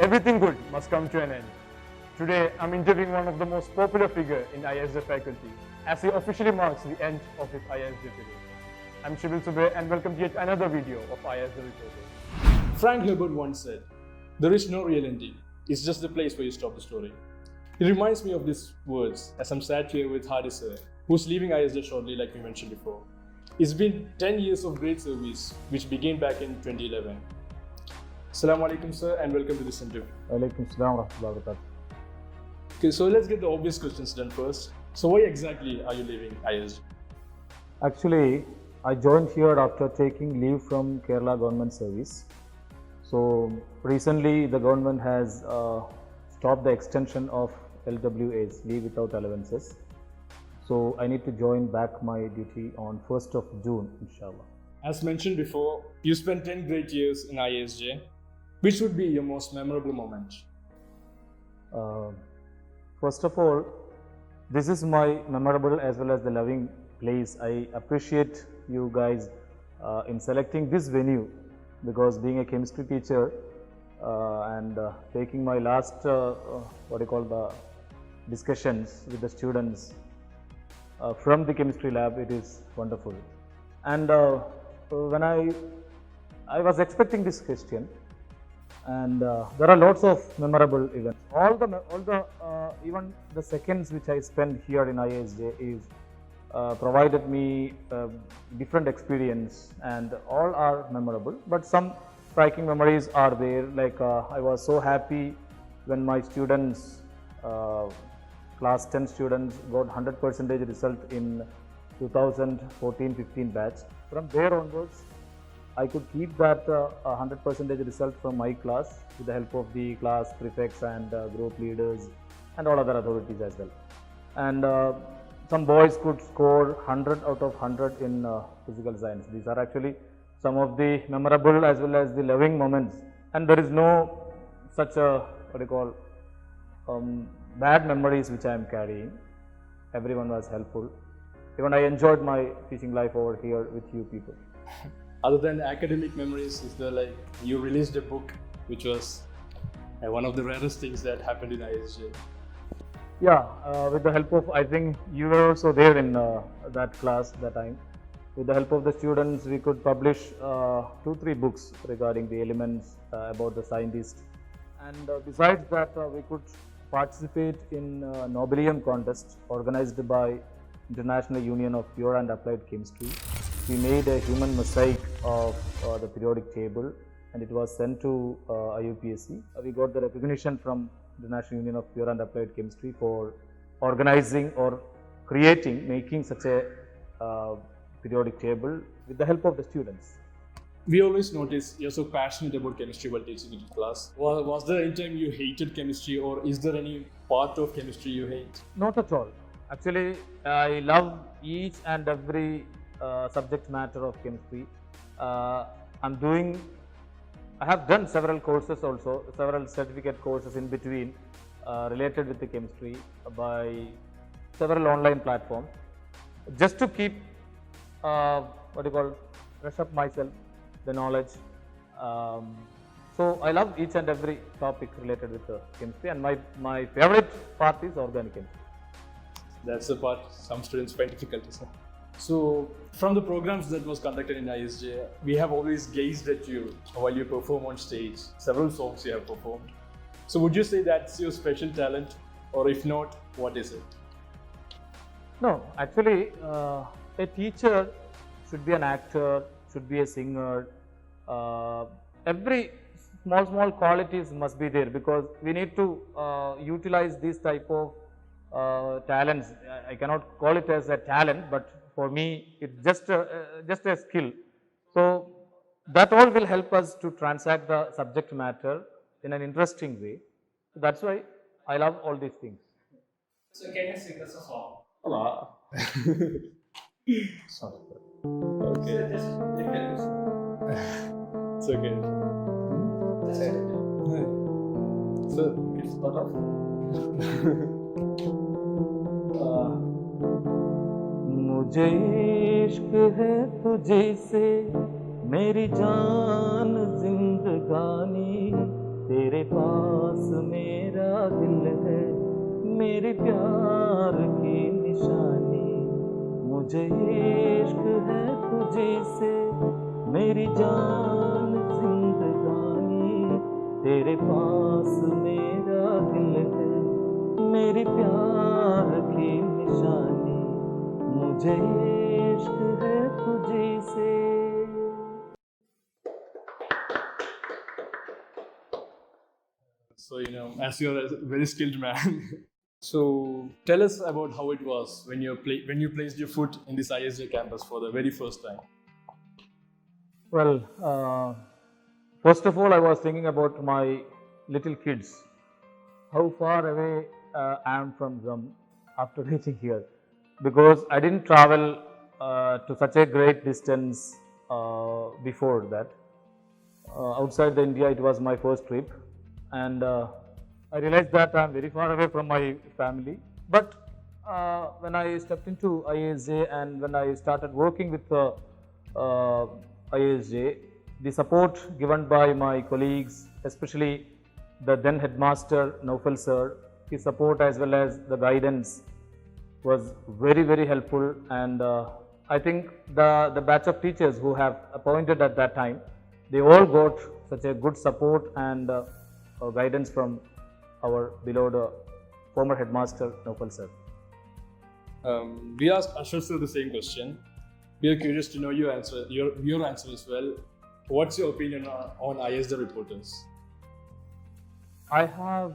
everything good must come to an end. Today, I'm interviewing one of the most popular figure in ISJ faculty as he officially marks the end of his ISJ today. I'm Shibil Subbe and welcome to yet another video of ISJ Reporter. Frank Herbert once said, "There is no real ending, it's just the place where you stop the story." It reminds me of these words as I'm sat here with Hadi sir, who's leaving ISJ shortly like we mentioned before. It's been 10 years of great service, which began back in 2011. Assalamu alaikum sir and welcome to this interview. Alaikum salam wa rahmatullahi wa barakatuh. Okay, so let's get the obvious questions done first. So why exactly are you leaving ISJ? Actually, I joined here after taking leave from Kerala government service. So recently the government has stopped the extension of LWAs, leave without allowances. So I need to join back my duty on 1st of June, inshallah. As mentioned before, you spent 10 great years in ISJ. Which would be your most memorable moment? First of all, this is my memorable as well as the loving place. I appreciate you guys in selecting this venue, because being a chemistry teacher and taking my last the discussions with the students from the chemistry lab, it is wonderful. And when I was expecting this question, and there are lots of memorable events. All the even the seconds which I spent here in ISJ is provided me different experience, and all are memorable. But some striking memories are there. Like I was so happy when my students, class 10 students, got 100% result in 2014-15 batch. From there onwards, I could keep that 100% result from my class with the help of the class prefects and group leaders and all other authorities as well. And some boys could score 100 out of 100 in physical science. These are actually some of the memorable as well as the loving moments. And there is no such a bad memories which I am carrying. Everyone was helpful. Even I enjoyed my teaching life over here with you people. Other than academic memories, is there like you released a book which was one of the rarest things that happened in ISJ? Yeah, with the help of, I think you were also there in that class that time. With the help of the students, we could publish 2-3 books regarding the elements about the scientists. And besides that, we could participate in Nobelium contest organized by International Union of Pure and Applied Chemistry. We made a human mosaic of the periodic table, and it was sent to IUPAC. We got the recognition from the National Union of Pure and Applied Chemistry for organizing or making such a periodic table with the help of the students. We always notice you're so passionate about chemistry while teaching in class. Was there any time you hated chemistry, or is there any part of chemistry you hate? Not at all. Actually, I love each and every subject matter of chemistry. I have done several courses also, several certificate courses in between related with the chemistry by several online platforms, just to keep brush up myself, the knowledge. So I love each and every topic related with chemistry, and my favorite part is organic chemistry. That's the part some students find difficult. So, from the programs that was conducted in ISJ, we have always gazed at you while you perform on stage. Several songs you have performed. So, would you say that's your special talent, or if not, what is it? No, actually, a teacher should be an actor, should be a singer. Every small qualities must be there, because we need to utilize this type of talents. I cannot call it as a talent, but for me, it's just a skill. So that all will help us to transact the subject matter in an interesting way. So that's why I love all these things. So can you sing us a song? Sorry. Okay. So just It's okay. So it's part of. मुझे इश्क है तुझसे मेरी जान जिंदगानी तेरे तेरे पास मेरा दिल है, मेरे प्यार की निशानी, मुझे इश्क है तुझे से, मेरी जान जिंदगानी, तेरे पास मेरा दिल है, मेरे प्यार की निशानी, मुझे इश्क है तुझे से. So, as you're a very skilled man, so tell us about how it was when you placed your foot in this ISJ campus for the very first time. Well, first of all, I was thinking about my little kids, how far away I am from them after reaching here, because I didn't travel to such a great distance before that. Outside the India, it was my first trip, and I realized that I am very far away from my family. But when I stepped into ISJ and when I started working with ISJ, the support given by my colleagues, especially the then headmaster Naufal sir, his support as well as the guidance was very, very helpful. And I think the batch of teachers who have appointed at that time, they all got such a good support and guidance from our beloved former headmaster Naufal sir. We asked Ashar sir the same question. We are curious to know your answer as well. What's your opinion on ISJ reporters? I have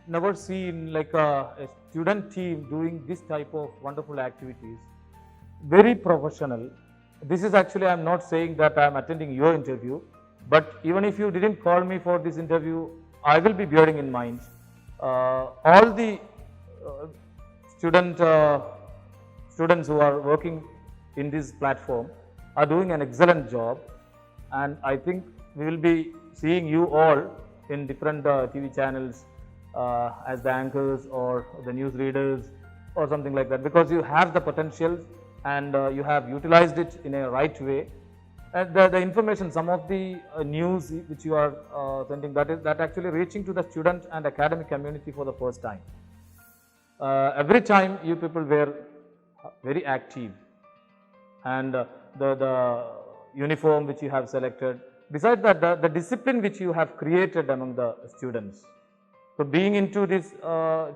never seen like a student team doing this type of wonderful activities. Very professional. This is actually, I am not saying that I am attending your interview, but even if you didn't call me for this interview, I will be bearing in mind all the students who are working in this platform are doing an excellent job, and I think we will be seeing you all in different TV channels as the anchors or the news readers or something like that, because you have the potential and you have utilized it in a right way. And the information, some of the news which you are sending, that actually reaching to the student and academic community for the first time. Every time you people were very active, and the uniform which you have selected, besides that the discipline which you have created among the students. So being into this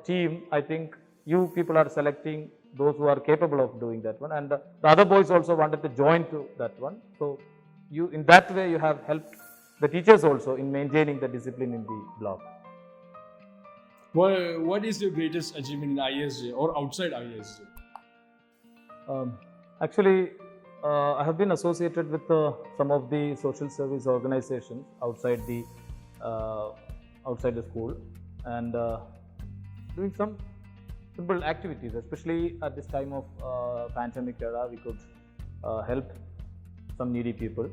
team, I think you people are selecting those who are capable of doing that one, and the other boys also wanted to join to that one. So you, in that way, you have helped the teachers also in maintaining the discipline in the block. What is your greatest achievement in ISJ or outside ISJ? Actually, I have been associated with some of the social service organizations outside the school, and doing some simple activities, especially at this time of pandemic era. We could help some needy people,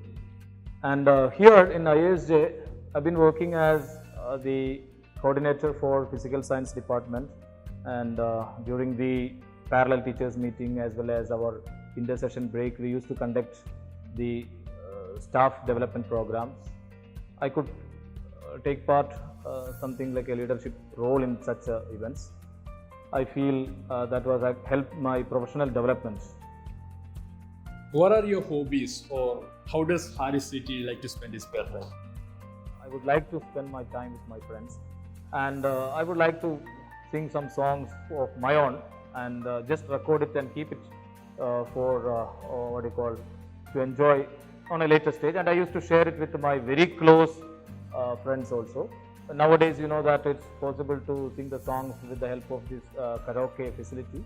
and here in ISJ, I've been working as the coordinator for physical science department, and during the parallel teachers meeting as well as our inter-session break, we used to conduct the staff development programs. I could take part something like a leadership role in such events. I feel that was helped my professional development. What are your hobbies, or how does Haris City like to spend his spare time? I would like to spend my time with my friends, and I would like to sing some songs of my own and just record it and keep it for what you call, to enjoy on a later stage. And I used to share it with my very close friends also. Nowadays, you know that it's possible to sing the songs with the help of this karaoke facility.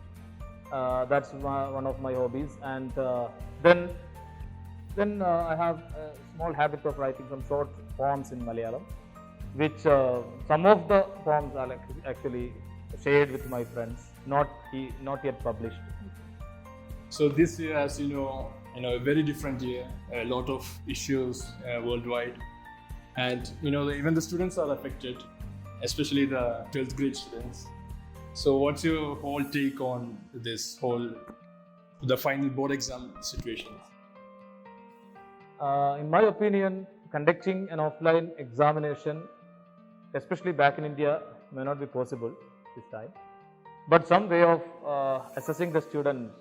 That's one of my hobbies. And then I have a small habit of writing some short poems in Malayalam, which some of the poems are actually shared with my friends, not yet published. So this year, as you know, a very different year, a lot of issues worldwide, and even the students are affected, especially the 12th grade students. So what's your whole take on this the final board exam situation? In my opinion, conducting an offline examination especially back in India, may not be possible this time. But some way of assessing the students'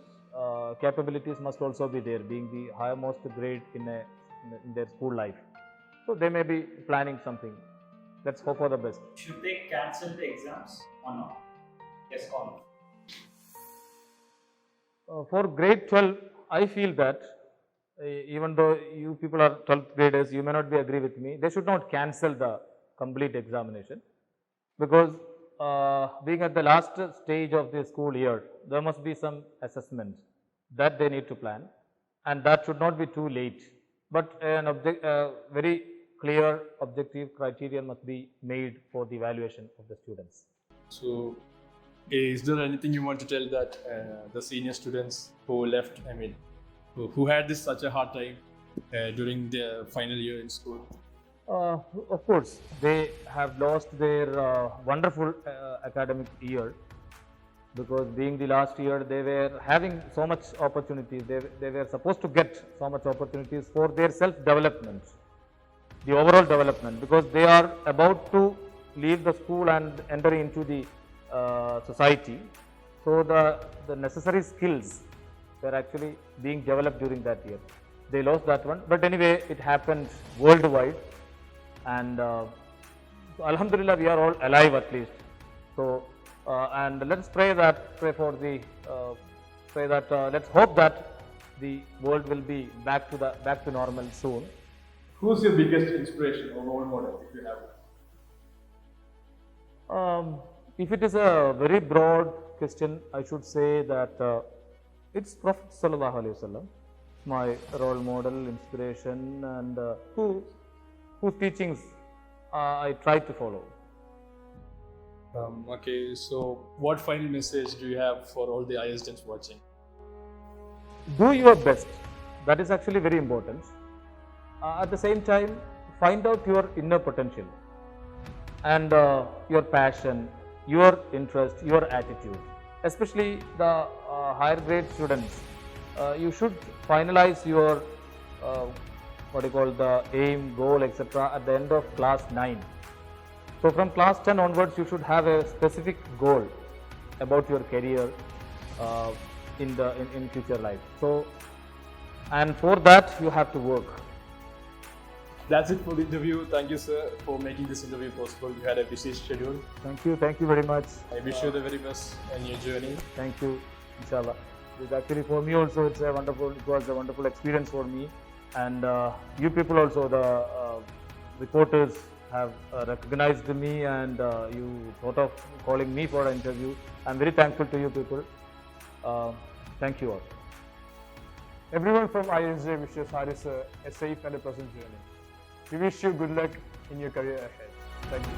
capabilities must also be there, being the highest grade in their school life. So they may be planning something. Let's hope for the best. Should they cancel the exams or not? Yes or no? For grade 12, I feel that even though you people are 12th graders, you may not be agree with me, they should not cancel the complete examination, because being at the last stage of the school year, there must be some assessment that they need to plan, and that should not be too late. But very clear objective criteria must be made for the evaluation of the students. So, is there anything you want to tell that the senior students who left, I mean, who had this such a hard time during their final year in school? Of course, they have lost their wonderful academic year, because being the last year, they were having so much opportunities. They were supposed to get so much opportunities for their self-development, the overall development, because they are about to leave the school and enter into the society. So the necessary skills were actually being developed during that year. They lost that one, but anyway, it happened worldwide, and Alhamdulillah, we are all alive at least. So and let's pray that let's hope that the world will be back to normal soon. Who's your biggest inspiration or role model, if you have? If it is a very broad question, I should say that it's Prophet Sallallahu Alaihi Wasallam, my role model, inspiration, and whose teachings I try to follow. Okay, so what final message do you have for all the ISDents watching? Do your best. That is actually very important. At the same time, find out your inner potential and your passion, your interest, your attitude. Especially the higher grade students, you should finalize your the aim, goal, etc. at the end of class 9. So from class 10 onwards, you should have a specific goal about your career in future life. So, and for that you have to work. That's it for the interview. Thank you, sir, for making this interview possible. You had a busy schedule. Thank you very much. I wish you the very best in your journey. Thank you, inshallah. It's actually for me also, it was a wonderful experience for me, and you people also, the reporters have recognized me, and you thought of calling me for an interview. I'm very thankful to you people. Thank you all. Everyone from ISJ wishes Haris a safe and a pleasant journey. We wish you good luck in your career ahead. Thank you.